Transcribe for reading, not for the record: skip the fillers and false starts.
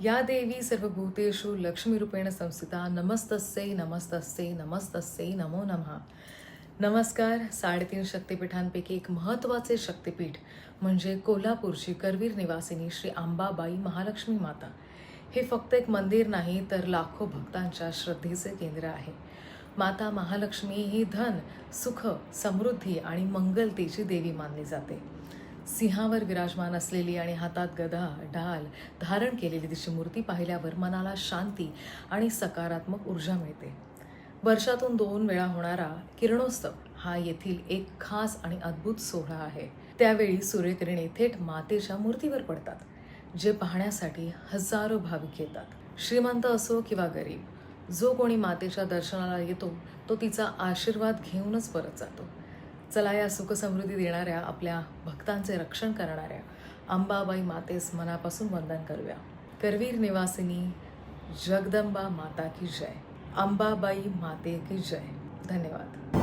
या देवी सर्वभूतेषु लक्ष्मीरूपेण संस्थिता नमस्तस्यै नमस्तस्यै नमस्तस्यै नमो नमः. नमस्कार. 3.5 शक्तिपीठांपैकी एक महत्त्वाचे शक्तिपीठ म्हणजे कोल्हापूरची करवीर निवासिनी श्री अंबाबाई महालक्ष्मी माता. हे फक्त एक मंदिर नाही तर लाखो भक्तांच्या श्रद्धेचे केंद्र आहे. माता महालक्ष्मी ही धन, सुख, समृद्धी आणि मंगलतेची देवी मानली जाते. सिंहावर विराजमान असलेली आणि हातात गदा ढाल धारण केलेली तिची मूर्ती पाहिल्यावर मनाला शांती आणि सकारात्मक ऊर्जा मिळते. वर्षातून 2 वेळा होणारा किरणोत्सव हा येथील एक खास आणि अद्भुत सोहळा आहे. त्यावेळी सूर्यकिरणे थेट मातेच्या मूर्तीवर पडतात, जे पाहण्यासाठी हजारो भाविक येतात. श्रीमंत असो किंवा गरीब, जो कोणी मातेच्या दर्शनाला येतो तो तिचा आशीर्वाद घेऊनच परत जातो. चला या सुखसमृद्धी देणाऱ्या, आपल्या भक्तांचे रक्षण करणाऱ्या अंबाबाई मातेस मनापासून वंदन करूया. करवीर निवासिनी जगदंबा माता की जय. अंबाबाई माते की जय. धन्यवाद.